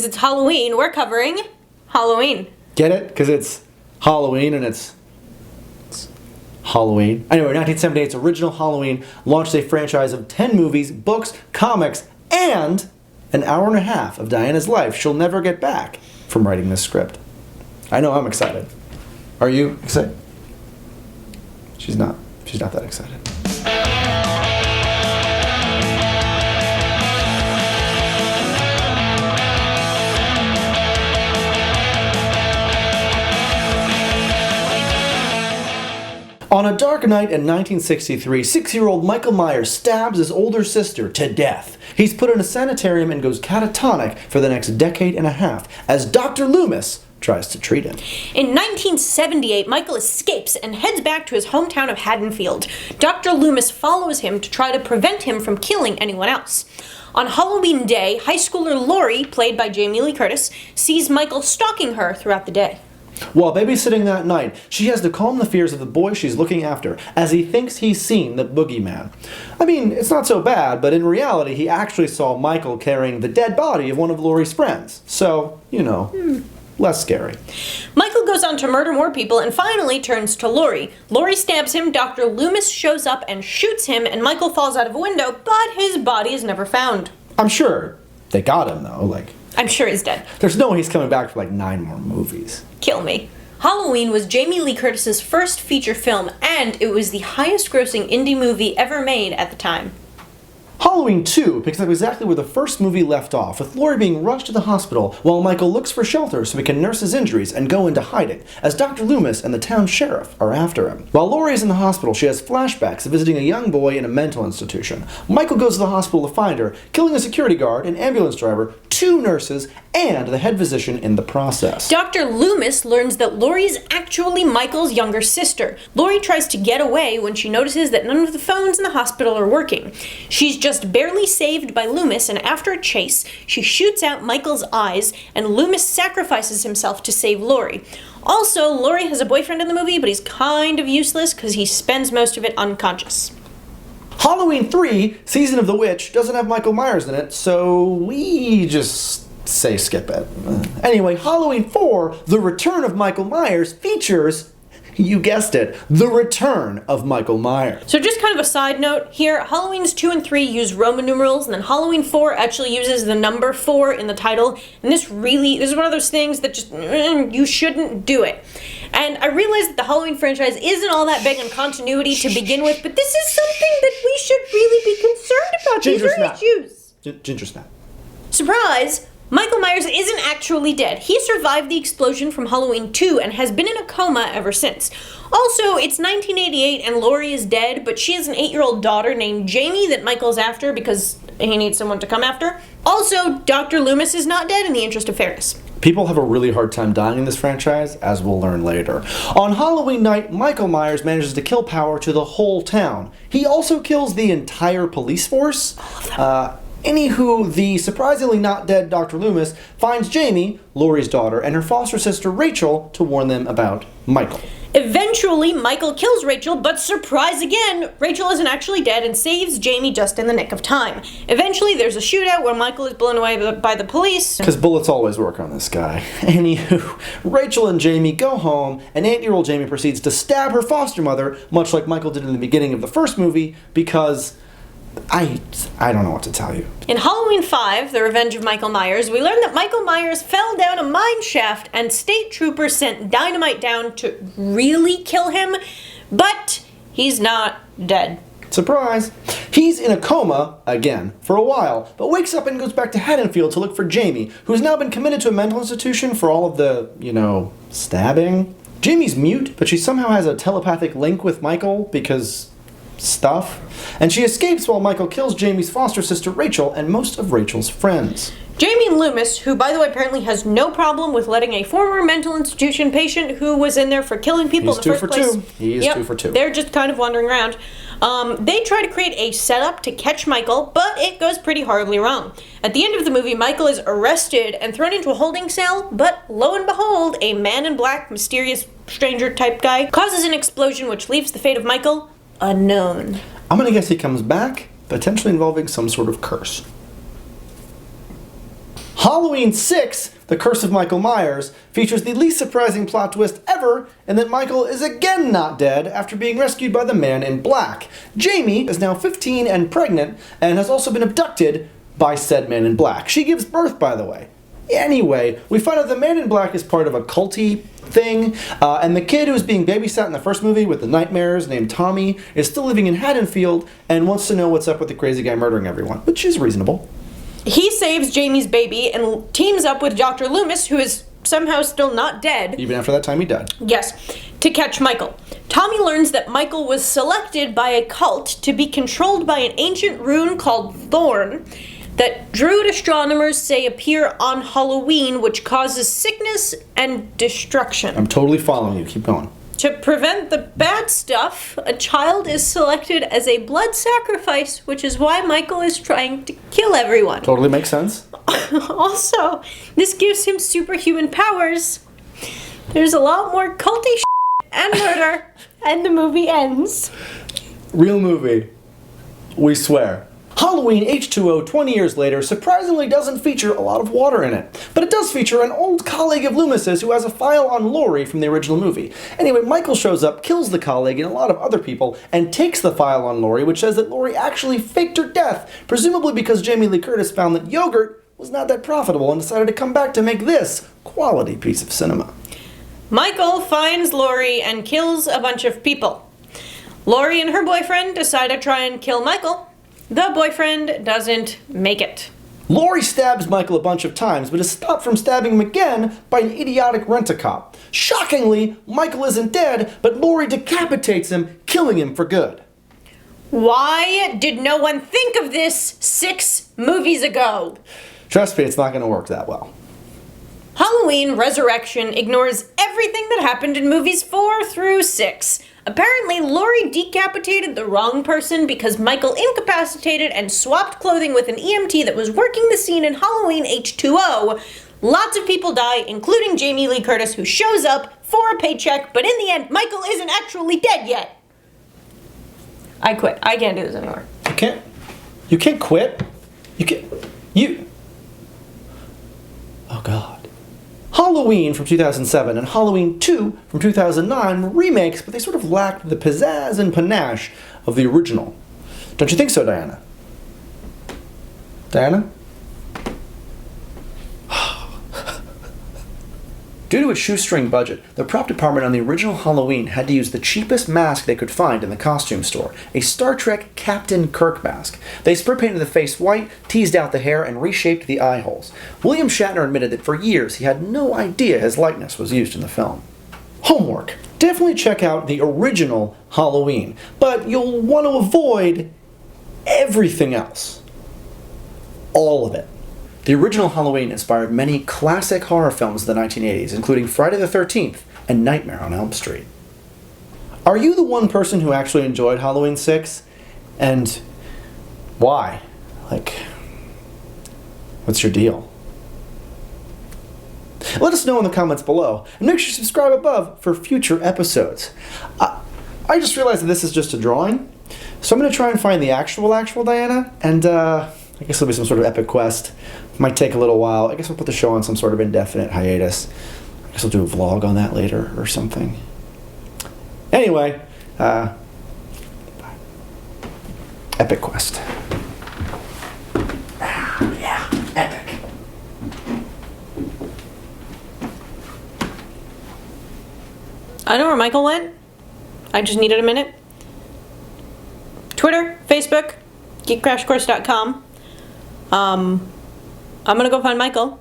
because it's Halloween, we're covering Halloween. Get it? Because it's Halloween and it's Halloween. Anyway, 1978's original Halloween launched a franchise of 10 movies, books, comics, and an hour and a half of Diana's life she'll never get back from writing this script. I know I'm excited. Are you excited? She's not. She's not that excited. On a dark night in 1963, 6-year-old Michael Myers stabs his older sister to death. He's put in a sanitarium and goes catatonic for the next decade and a half as Dr. Loomis tries to treat him. In 1978, Michael escapes and heads back to his hometown of Haddonfield. Dr. Loomis follows him to try to prevent him from killing anyone else. On Halloween Day, high schooler Lori, played by Jamie Lee Curtis, sees Michael stalking her throughout the day. While babysitting that night, she has to calm the fears of the boy she's looking after, as he thinks he's seen the boogeyman. I mean, it's not so bad, but in reality, he actually saw Michael carrying the dead body of one of Lori's friends. So, you know, less scary. Michael goes on to murder more people and finally turns to Lori. Lori stabs him, Dr. Loomis shows up and shoots him, and Michael falls out of a window, but his body is never found. I'm sure they got him, though, I'm sure he's dead. There's no way he's coming back for 9 more movies. Kill me. Halloween was Jamie Lee Curtis's first feature film, and it was the highest-grossing indie movie ever made at the time. Halloween 2 picks up exactly where the first movie left off, with Laurie being rushed to the hospital while Michael looks for shelter so he can nurse his injuries and go into hiding, as Dr. Loomis and the town sheriff are after him. While Laurie is in the hospital, she has flashbacks of visiting a young boy in a mental institution. Michael goes to the hospital to find her, killing a security guard, an ambulance driver, 2 nurses, and the head physician in the process. Dr. Loomis learns that Laurie's actually Michael's younger sister. Laurie tries to get away when she notices that none of the phones in the hospital are working. She's just barely saved by Loomis, and after a chase, she shoots out Michael's eyes, and Loomis sacrifices himself to save Laurie. Also, Laurie has a boyfriend in the movie, but he's kind of useless because he spends most of it unconscious. Halloween 3, Season of the Witch, doesn't have Michael Myers in it, so we just say skip it. Anyway, Halloween 4, The Return of Michael Myers, features, you guessed it, the return of Michael Myers. So just kind of a side note here, Halloweens 2 and 3 use Roman numerals, and then Halloween 4 actually uses the number 4 in the title, and this is one of those things that just, you shouldn't do it. And I realize that the Halloween franchise isn't all that big on continuity to begin with, but this is something that we should really be concerned about. Ginger These are snap. issues. Ginger snap. Surprise! Michael Myers isn't actually dead. He survived the explosion from Halloween 2 and has been in a coma ever since. Also, it's 1988 and Laurie is dead, but she has an 8-year-old daughter named Jamie that Michael's after because he needs someone to come after. Also, Dr. Loomis is not dead in the interest of fairness. People have a really hard time dying in this franchise, as we'll learn later. On Halloween night, Michael Myers manages to kill power to the whole town. He also kills the entire police force. Anywho, the surprisingly not dead Dr. Loomis finds Jamie, Laurie's daughter, and her foster sister Rachel to warn them about Michael. Eventually, Michael kills Rachel, but surprise again, Rachel isn't actually dead and saves Jamie just in the nick of time. Eventually, there's a shootout where Michael is blown away by the police. Because bullets always work on this guy. Anywho, Rachel and Jamie go home, and 8-year-old Jamie proceeds to stab her foster mother, much like Michael did in the beginning of the first movie, because I don't know what to tell you. In Halloween 5, The Revenge of Michael Myers, we learn that Michael Myers fell down a mine shaft and state troopers sent dynamite down to really kill him, but he's not dead. Surprise! He's in a coma, again, for a while, but wakes up and goes back to Haddonfield to look for Jamie, who's now been committed to a mental institution for all of the, stabbing. Jamie's mute, but she somehow has a telepathic link with Michael because stuff, and she escapes while Michael kills Jamie's foster sister Rachel and most of Rachel's friends. Jamie Loomis, who by the way apparently has no problem with letting a former mental institution patient who was in there for killing people in the first place. He's 2 for 2. They're just kind of wandering around. They try to create a setup to catch Michael, but it goes pretty horribly wrong. At the end of the movie, Michael is arrested and thrown into a holding cell, but lo and behold, a man in black, mysterious stranger type guy causes an explosion which leaves the fate of Michael unknown. I'm gonna guess he comes back, potentially involving some sort of curse. Halloween 6, The Curse of Michael Myers, features the least surprising plot twist ever in that Michael is again not dead after being rescued by the Man in Black. Jamie is now 15 and pregnant and has also been abducted by said Man in Black. She gives birth, by the way. Anyway, we find out the Man in Black is part of a culty thing, and the kid who was being babysat in the first movie with the nightmares named Tommy is still living in Haddonfield and wants to know what's up with the crazy guy murdering everyone, which is reasonable. He saves Jamie's baby and teams up with Dr. Loomis, who is somehow still not dead. Even after that time he died. Yes, to catch Michael. Tommy learns that Michael was selected by a cult to be controlled by an ancient rune called Thorn that Druid astronomers say appear on Halloween, which causes sickness and destruction. I'm totally following you. Keep going. To prevent the bad stuff, a child is selected as a blood sacrifice, which is why Michael is trying to kill everyone. Totally makes sense. Also, this gives him superhuman powers. There's a lot more culty and murder, and the movie ends. Real movie. We swear. Halloween H2O 20 years later surprisingly doesn't feature a lot of water in it, but it does feature an old colleague of Loomis's who has a file on Laurie from the original movie. Anyway, Michael shows up, kills the colleague and a lot of other people, and takes the file on Laurie, which says that Laurie actually faked her death, presumably because Jamie Lee Curtis found that yogurt was not that profitable and decided to come back to make this quality piece of cinema. Michael finds Laurie and kills a bunch of people. Laurie and her boyfriend decide to try and kill Michael. The boyfriend doesn't make it. Laurie stabs Michael a bunch of times, but is stopped from stabbing him again by an idiotic rent-a-cop. Shockingly, Michael isn't dead, but Laurie decapitates him, killing him for good. Why did no one think of this 6 movies ago? Trust me, it's not going to work that well. Halloween Resurrection ignores everything that happened in movies 4 through 6. Apparently, Laurie decapitated the wrong person because Michael incapacitated and swapped clothing with an EMT that was working the scene in Halloween H2O. Lots of people die, including Jamie Lee Curtis, who shows up for a paycheck, but in the end, Michael isn't actually dead yet. I quit. I can't do this anymore. You can't quit? Oh God. Halloween from 2007 and Halloween 2 from 2009 were remakes, but they sort of lacked the pizzazz and panache of the original. Don't you think so, Diana? Diana? Due to its shoestring budget, the prop department on the original Halloween had to use the cheapest mask they could find in the costume store, a Star Trek Captain Kirk mask. They spray painted the face white, teased out the hair, and reshaped the eye holes. William Shatner admitted that for years he had no idea his likeness was used in the film. Homework. Definitely check out the original Halloween, but you'll want to avoid everything else. All of it. The original Halloween inspired many classic horror films of the 1980s, including Friday the 13th and Nightmare on Elm Street. Are you the one person who actually enjoyed Halloween 6? And why? What's your deal? Let us know in the comments below, and make sure you subscribe above for future episodes. I just realized that this is just a drawing, so I'm going to try and find the actual Diana, and I guess it'll be some sort of epic quest. Might take a little while. I guess I'll put the show on some sort of indefinite hiatus. I guess I'll do a vlog on that later or something. Anyway, epic quest. Yeah, epic. I know where Michael went. I just needed a minute. Twitter, Facebook, geekcrashcourse.com. I'm gonna go find Michael.